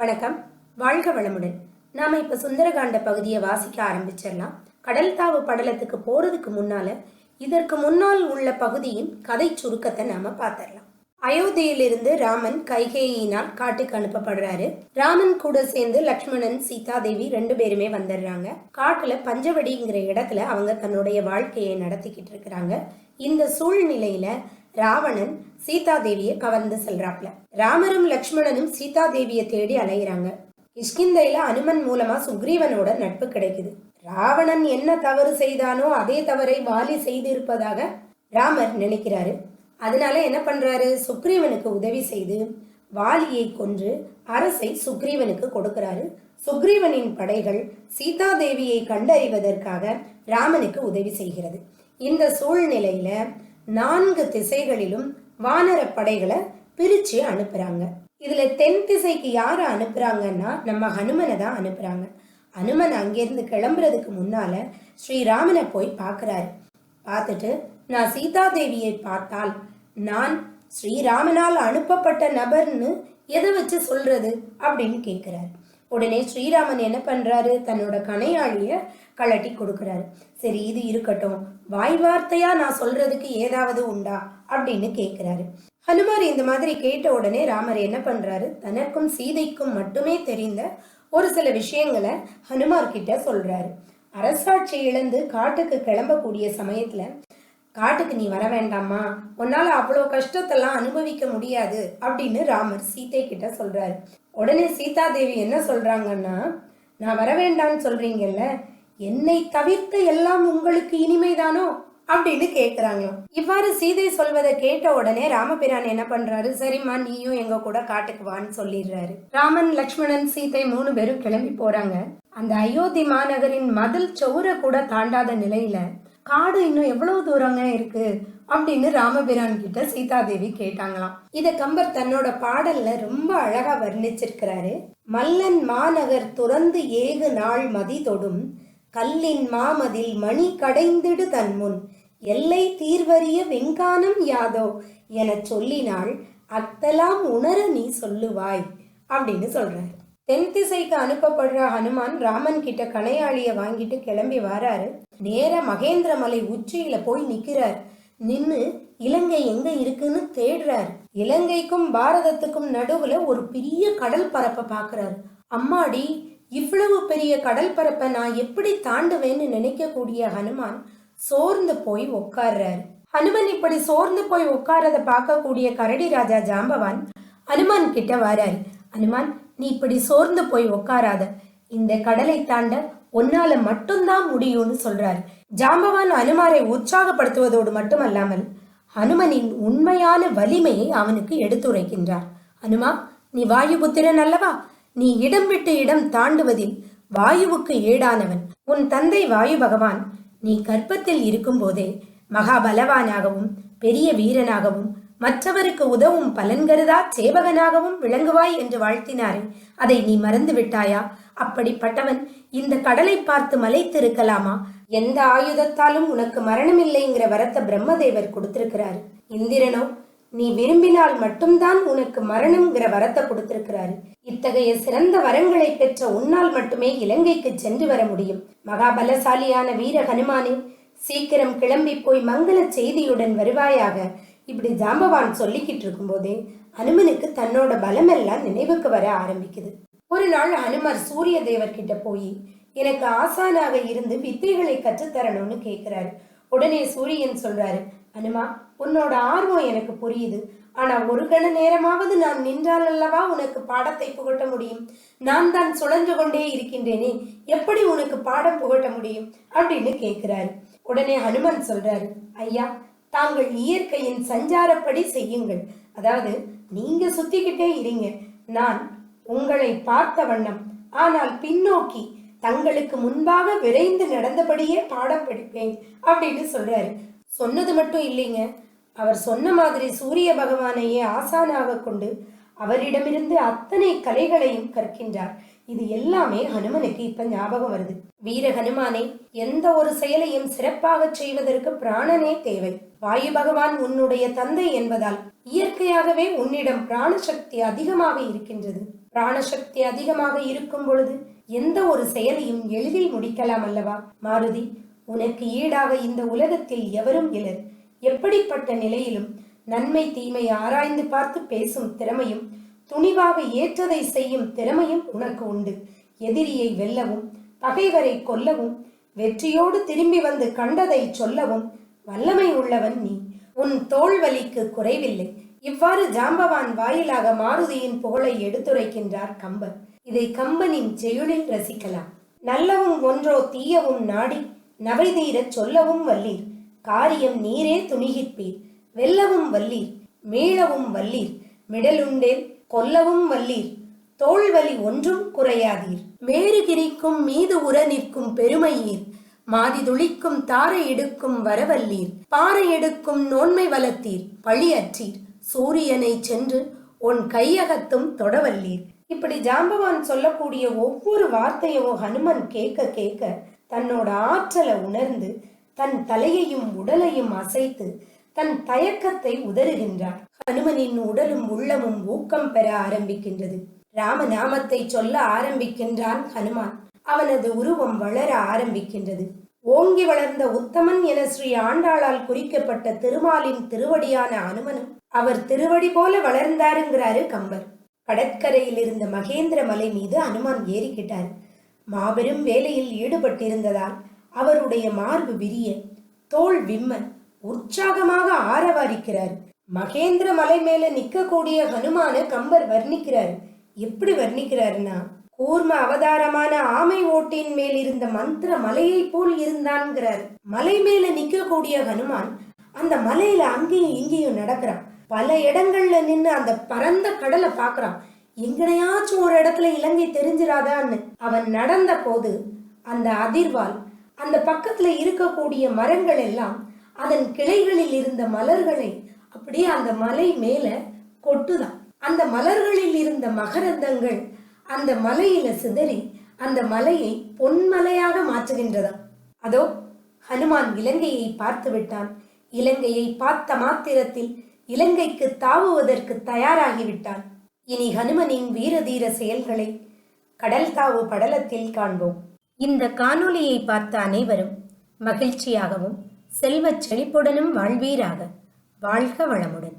வணக்கம், வாழ்க வளமுடன். நாம இப்ப சுந்தரகாண்ட பகுதியை வாசிக்க ஆரம்பிச்சிடலாம். கடல் தாவு படலத்துக்கு போறதுக்கு முன்னால இதற்கு முன்னால் உள்ள பகுதியின் கதை சுருக்கத்தை நாம பார்த்திடலாம். அயோத்தியிலிருந்து ராமன் கைகேயினால் காட்டுக்கு அனுப்பப்படுறாரு. ராமன் கூட சேர்ந்து லக்ஷ்மணன், சீதா தேவி 2 பேருமே வந்துடுறாங்க. காட்டுல பஞ்சவடிங்கிற இடத்துல அவங்க தன்னுடைய வாழ்க்கையை நடத்திக்கிட்டு இருக்கிறாங்க. இந்த சூழ்நிலையில ராவணன் சீதா தேவியை கவர்ந்து செல்றாப்ல. ராமரும் லக்ஷ்மணனும் சீதா தேவியை தேடி அலைகிறாங்க. கிஷ்கிந்தையில அனுமன் மூலமா சுக்ரீவனோட நட்பு கிடைக்குது. ராவணன் என்ன தவறு செய்தானோ அதே தவறை வாலி செய்திருப்பதாக ராமர் நினைக்கிறாரு. அதனால என்ன பண்றாரு, சுக்ரீவனுக்கு உதவி செய்து வாலியை கொன்று அரசை சுக்ரீவனுக்கு கொடுக்கிறாரு. சுக்ரீவனின் படைகள் சீதா தேவியை கண்டறிவதற்காக ராமனுக்கு உதவி செய்கிறது. இந்த சூழ்நிலையில 4 திசைகளிலும் வானர படைகளை பிரிச்சு அனுப்புறாங்க. இதுல தென் திசைக்கு யார அனுப்புறாங்கன்னா நம்ம ஹனுமனை தான் அனுப்புறாங்க. ஹனுமன் அங்கிருந்து கிளம்புறதுக்கு முன்னால ஸ்ரீராமனை போய் பார்க்கிறாரு. பார்த்துட்டு, நான் சீதா தேவியை பார்த்தால் நான் ஸ்ரீராமனால் அனுப்பப்பட்ட நபர்னு எதை வச்சு சொல்றது அப்படின்னு கேட்கிறாரு. உடனே ஸ்ரீராமன் என்ன பண்றாரு, தன்னோட கணையாழிய கழட்டி கொடுக்கிறாரு. சரி, இது இருக்கட்டும், வாய் வார்த்தையா நான் சொல்றதுக்கு ஏதாவது உண்டா அப்படின்னு கேட்கிறாரு. ஹனுமார் இந்த மாதிரி கேட்ட உடனே ராமர் என்ன பண்றாரு, தனக்கும் சீதைக்கும் மட்டுமே தெரிந்த ஒரு சில விஷயங்களை ஹனுமார் கிட்ட சொல்றாரு. அரசாட்சி இழந்து காட்டுக்கு கிளம்பக்கூடிய சமயத்துல, காட்டுக்கு நீ வர வேண்டாமா, உன்னால அவ்வளோ கஷ்டத்தெல்லாம் அனுபவிக்க முடியாது அப்படின்னு ராமர் சீதை கிட்ட சொல்றாரு. உடனே சீதா தேவி என்ன சொல்றாங்கன்னா, நான் வர வேண்டாம்னு சொல்றீங்கல்ல, என்னை தவிர்த்த எல்லாம் உங்களுக்கு இனிமைதானோ அப்படின்னு கேட்கிறாங்க. இவ்வாறு சீதை சொல்வதை கேட்ட உடனே ராமபிரான் என்ன பண்றாரு, சரிம்மா நீயும் எங்க கூட காட்டுக்கு வான்னு சொல்லிடுறாரு. ராமன், லக்ஷ்மணன், சீதை 3 பேரும் கிளம்பி போறாங்க. அந்த அயோத்தி மாநகரின் மதில் சௌர கூட தாண்டாத நிலையில காடு இன்னும் எவ்வளவு தூரங்க இருக்கு அப்படின்னு ராமபிரான் கிட்ட சீதாதேவி கேட்டாங்களாம். இத கம்பர் தன்னோட பாடல்ல ரொம்ப அழகா வர்ணிச்சிருக்கிறாரு. மல்லன் மாநகர் துறந்து ஏகு நாள் மதி தொடும் கல்லின் மாமதில் மணி கடைந்திடு தன் முன் எல்லை தீர்வறிய வெங்கானம் யாதோ என சொல்லினாள் அத்தலாம் உணர நீ சொல்லுவாய் அப்படின்னு சொல்றாரு. தென் திசைக்கு அனுப்பப்படுற ஹனுமான் ராமன் கிட்ட கணையாளிய வாங்கிட்டு கிளம்பி வராரு. நேர மகேந்திர மலை உச்சியில போய் நிக்கிறார். நின்னு இலங்கை எங்க இருக்குன்னு தேடுறாரு. இலங்கைக்கும் பாரதத்துக்கும் நடுவுல ஒரு பெரிய கடல் பரப்பை பாக்குறாரு. அம்மாடி, இவ்வளவு பெரிய கடல் பரப்பை நான் எப்படி தாண்டுவேன்னு நினைக்கக்கூடிய ஹனுமான் சோர்ந்து போய் உட்கார்றாரு. ஹனுமன் இப்படி சோர்ந்து போய் உட்காரத பார்க்கக்கூடிய கரடி ராஜா ஜாம்பவான் ஹனுமான் கிட்ட வராரு. ஹனுமான், நீ இப்படி சோர்ந்து போய் உட்காராத, இந்த கடலை தாண்ட உன்னால மட்டும்தான் முடியும்னு சொல்றாரு. ஜாம்பவான் ஹனுமாரை உற்சாகப்படுத்துவதோடு மட்டுமல்லாமல் ஹனுமனின் உண்மையான வலிமையை அவனுக்கு எடுத்துரைக்கின்றார். ஹனுமா, நீ வாயுபுத்திரன் அல்லவா, நீ இடம் விட்டு இடம் தாண்டுவதில் வாயுவுக்கு ஈடானவன். உன் தந்தை வாயு பகவான் நீ கர்ப்பத்தில் இருக்கும் போதே மகாபலவானாகவும் பெரிய வீரனாகவும் மற்றவருக்கு உதவும் பலன்கருதா சேவகனாகவும் விளங்குவாய் என்று வாழ்த்தினாரே, அதை நீ மறந்து விட்டாயா? அப்படிப்பட்டவன் இந்த கடலை பார்த்து மலைத்திருக்கலாமா? எந்த ஆயுதத்தாலும் உனக்கு மரணம் இல்லைங்கிற வரத்தை பிரம்மதேவர் கொடுத்திருக்கிறாரு. இந்திரனோ நீ விரும்பினால் மட்டும்தான் உனக்கு மரணம்ங்கிற வரத்தை கொடுத்திருக்கிறாரு. இத்தகைய சிறந்த வரங்களை பெற்ற உன்னால் மட்டுமே இலங்கைக்கு சென்று வர முடியும். மகாபலசாலியான வீர ஹனுமானே, சீக்கிரம் கிளம்பி போய் மங்கள செய்தியுடன் வருவாயாக. இப்படி ஜாம்பவான் சொல்லிக்கிட்டு இருக்கும் போதே ஹனுமனுக்கு தன்னோட பலமெல்லாம் நினைவுக்கு வர ஆரம்பிக்குது. ஒரு நாள் ஹனுமர் சூரிய தேவர் கிட்ட போய் எனக்கு ஆசானாக இருந்து வித்தைகளை கற்றுத்தரணும்னு கேட்கிறாரு. உடனே சூரியன் சொல்றாரு, ஹனுமா, உன்னோட ஆர்வம் எனக்கு புரியுது. ஆனா ஒரு கண நேரமாவது நான் நின்றால் அல்லவா உனக்கு பாடத்தை புகட்ட முடியும். நான் தான் சுழன்று கொண்டே இருக்கின்றேனே, எப்படி உனக்கு பாடம் புகட்ட முடியும் அப்படின்னு கேட்கிறாரு. உடனே ஹனுமன் சொல்றாரு, ஐயா, தாங்கள் இயற்கையின் சஞ்சாரப்படி செய்யுங்கள். அதாவது நீங்க சுத்திக்கிட்டே இருங்க, நான் உங்களை பார்த்த வண்ணம் ஆனால் பின்னோக்கி தங்களுக்கு முன்பாக விரைந்து நடந்தபடியே பாடம் படிப்பேன் அப்படின்னு சொல்றாரு. சொன்னது மட்டும் இல்லைங்க, அவர் சொன்ன மாதிரி சூரிய பகவானையே ஆசானாக கொண்டு அவரிடமிருந்து அத்தனை கலைகளையும் கற்கின்றார். இது எல்லாமே ஹனுமனுக்கு இப்ப ஞாபகம் வருது. வீர ஹனுமானே, எந்த ஒரு செயலையும் சிறப்பாக செய்வதற்கு பிராணனே தேவை. வாயு பகவான் உன்னுடைய தந்தை என்பதால் இயற்கையாகவே உன்னிடம் பிராண சக்தி அதிகமாக இருக்கின்றது. பிராணசக்தி அதிகமாக இருக்கும் பொழுது எந்த ஒரு செயலையும் எளிதில் முடிக்கலாம் அல்லவா? மாருதி, உனக்கு ஈடாக இந்த உலகத்தில் எவரும் இலர். எப்படிப்பட்ட நிலையிலும் நன்மை தீமை ஆராய்ந்து பார்த்து பேசும் திறமையும் துணிவாக ஏற்றதை செய்யும் திறமையும் உனக்கு உண்டு. எதிரியை வெல்லவும் பகைவரை கொல்லவும் வெற்றியோடு திரும்பி வந்து கண்டதை சொல்லவும் வல்லமை உள்ளவன் நீ. உன் தோல்வலிக்கு குறைவில்லை. இவ்வாறு ஜாம்பவான் வாயிலாக மாருதியின் புகழை எடுத்துரைக்கின்றார் கம்பர். இதை கம்பனின் செய்யுளில் ரசிக்கலாம். நல்லவும் ஒன்றோ தீயவும் நாடி நவைதீரச் சொல்லவும் வல்லீர். காரியம் நீரே துணிகிற்பீர். வெல்லவும் வல்லீர், மீளவும் வல்லீர். மிடலுண்டேல் கொல்லவும் வல்லீர். தோல்வலி ஒன்றும் குறையாதீர். மேருகிரிக்கும் மீது உற நிற்கும் பெருமையீர். மாதி துளிக்கும் தாரை எடுக்கும் வரவல்லீர். பாறை எடுக்கும் நோன்மை வளர்த்தீர். பழி அற்றீர். சூரியனை சென்று உன் கையகத்தும் தொடவல்லீர். இப்படி ஜாம்பவான் சொல்லக்கூடிய ஒவ்வொரு வார்த்தையும் ஹனுமன் கேட்க கேட்க தன்னோட ஆற்றலை உணர்ந்து தன் தலையையும் உடலையும் அசைத்து தன் தயக்கத்தை உதறுகின்றார். ஹனுமனின் உடலும் உள்ளமும் ஊக்கம் பெற ஆரம்பிக்கின்றது. ராமநாமத்தை சொல்ல ஆரம்பிக்கின்றான் ஹனுமான். அவனது உருவம் வளர ஆரம்பிக்கின்றது. ஓங்கி வளர்ந்த உத்தமன் என ஸ்ரீ ஆண்டாளால் குறிக்கப்பட்ட திருமாலின் திருவடியான ஹனுமனும் அவர் திருவடி போல வளர்ந்தாருங்கிறாரு கம்பர். கடற்கரையில் இருந்த மகேந்திர மலை மீது ஹனுமான் ஏறிக்கிட்டார். மாபெரும் வேலையில் ஈடுபட்டிருந்ததால் அவருடைய மார்பு விரிய, தோல் விம்ம, உற்சாகமாக ஆரவாரிக்கிறார். மகேந்திர மலை மேல நிற்கக்கூடிய ஹனுமான கம்பர் வர்ணிக்கிறார். எப்படி வர்ணிக்கிறாருன்னா, கூர்ம அவதாரமான ஆமை ஓட்டின் மேல் இருந்த மந்திர மலையை போல் இருந்தான்கிறார். மலை மேல நிற்கக்கூடிய ஹனுமான் அந்த மலையில அங்கேயும் இங்கேயும் நடக்கிறான். பல இடங்கள்ல நின்று அந்த பரந்த கடலை பாக்குறான். எங்கனையாச்சும் ஒரு இடத்துல இலங்கை தெரிஞ்சிராதான்னு அவன் நடந்த போது அந்த அதிர்வால் அந்த பக்கத்துல இருக்கக்கூடிய மரங்கள் எல்லாம் அதன் கிளைகளில் இருந்த மலர்களை அப்படியே அந்த மலை மேல கொட்டுதான். அந்த மலர்களில் இருந்த மகரந்தங்கள் அந்த மலையில சிதறி அந்த மலையை பொன்மலையாக மாற்றுகின்றதாம். அதோ ஹனுமான் இலங்கையை பார்த்து விட்டான். இலங்கையை பார்த்த மாத்திரத்தில் இலங்கைக்கு தாவுவதற்கு தயாராகிவிட்டான். இனி ஹனுமனின் வீரதீர செயல்களை கடல் தாவு படலத்தில் காண்போம். இந்த காணொளியை பார்த்த அனைவரும் மகிழ்ச்சியாகவும் செல்வச் செழிப்புடனும் வாழ்வீராக. வாழ்க வளமுடன்.